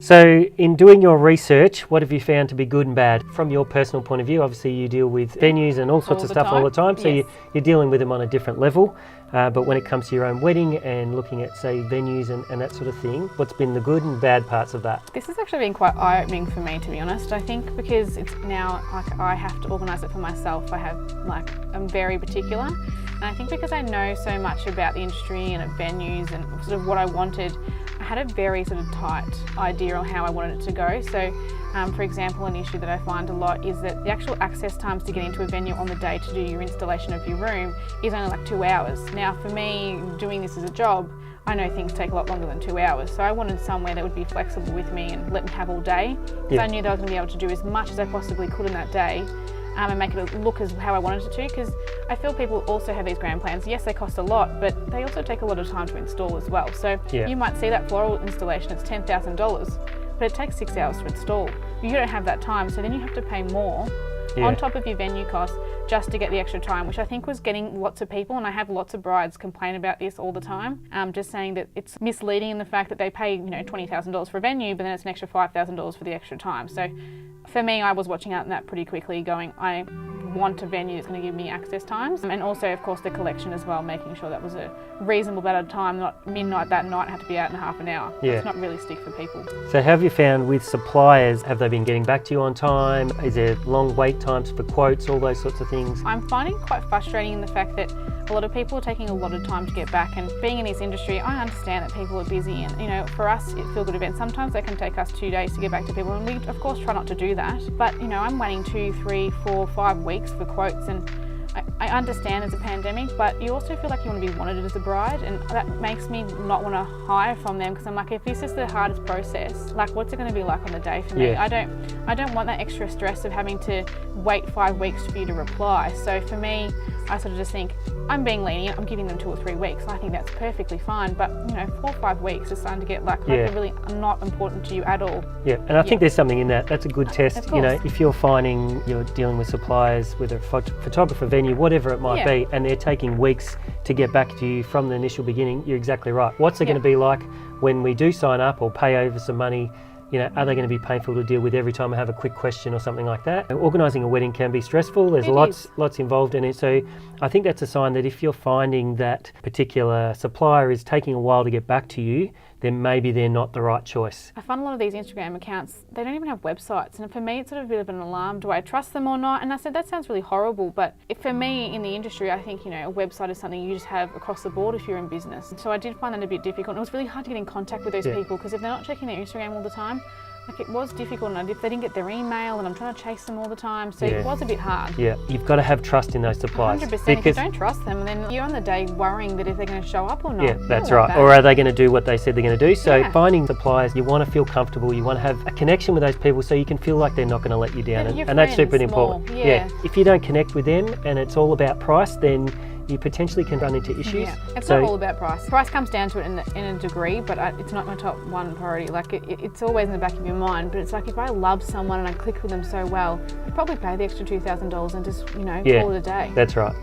So in doing your research, what have you found to be good and bad from your personal point of view? Obviously you deal with venues and all sorts of stuff all the time, so yes. you're dealing with them on a different level. But when it comes to your own wedding and looking at, say, venues and that sort of thing, what's been the good and bad parts of that? This has actually been quite eye-opening for me, to be honest. I think because it's now like I have to organise it for myself. I'm very particular, and I think because I know so much about the industry and at venues and sort of what I wanted, I had a very sort of tight idea on how I wanted it to go. So, for example, an issue that I find a lot is that the actual access times to get into a venue on the day to do your installation of your room is only like 2 hours. Now, for me, doing this as a job, I know things take a lot longer than 2 hours. So I wanted somewhere that would be flexible with me and let me have all day. Because I knew that I was going to be able to do as much as I possibly could in that day. And make it look as how I wanted it to, because I feel people also have these grand plans. Yes, they cost a lot, but they also take a lot of time to install as well. So you might see that floral installation, it's $10,000, but it takes 6 hours to install. You don't have that time, so then you have to pay more on top of your venue costs just to get the extra time, which I think was getting lots of people, and I have lots of brides complain about this all the time, just saying that it's misleading in the fact that they pay $20,000 for a venue, but then it's an extra $5,000 for the extra time. So for me, I was watching out on that pretty quickly, going, I want a venue that's going to give me access times, and also of course the collection as well, making sure that was a reasonable amount of time, not midnight that night, I had to be out in half an hour. It's not realistic for people. So have you found with suppliers, have they been getting back to you on time? Is there long wait times for quotes, all those sorts of things? I'm finding it quite frustrating in the fact that a lot of people are taking a lot of time to get back, and being in this industry, I understand that people are busy, and for us at Feel Good Events, sometimes they can take us 2 days to get back to people, and we of course try not to do that. But I'm waiting 2, 3, 4, 5 weeks for quotes, and I understand it's a pandemic, but you also feel like you want to be wanted as a bride, and that makes me not want to hire from them, because I'm like, if this is the hardest process, like what's it going to be like on the day for me? I don't want that extra stress of having to wait 5 weeks for you to reply. So for me, I sort of just think, I'm being lenient, I'm giving them 2 or 3 weeks, and I think that's perfectly fine, but 4 or 5 weeks is starting to get like they're really not important to you at all. And I think there's something in that. That's a good test. If you're finding you're dealing with suppliers, whether a photographer, venue, whatever it might be, and they're taking weeks to get back to you from the initial beginning, you're exactly right. What's it going to be like when we do sign up or pay over some money? Are they going to be painful to deal with every time I have a quick question or something like that? Organising a wedding can be stressful. There's lots involved in it. So I think that's a sign that if you're finding that particular supplier is taking a while to get back to you, then maybe they're not the right choice. I find a lot of these Instagram accounts, they don't even have websites, and for me it's sort of a bit of an alarm. Do I trust them or not? And I said, that sounds really horrible, but for me in the industry, I think a website is something you just have across the board if you're in business. So I did find that a bit difficult, and it was really hard to get in contact with those people, because if they're not checking their Instagram all the time, it was difficult, and if they didn't get their email, and I'm trying to chase them all the time, so it was a bit hard. You've got to have trust in those suppliers. 100%, if you don't trust them, then you're on the day worrying that if they're going to show up or not. That's right. Or are they going to do what they said they're going to do? So finding suppliers, you want to feel comfortable, you want to have a connection with those people so you can feel like they're not going to let you down, and that's super important. If you don't connect with them and it's all about price, then you potentially can run into issues. It's not all about price. Price comes down to it in a degree, but it's not my top one priority. Like it's always in the back of your mind, but it's like if I love someone and I click with them so well, I'd probably pay the extra $2,000 and just call it a day. That's right.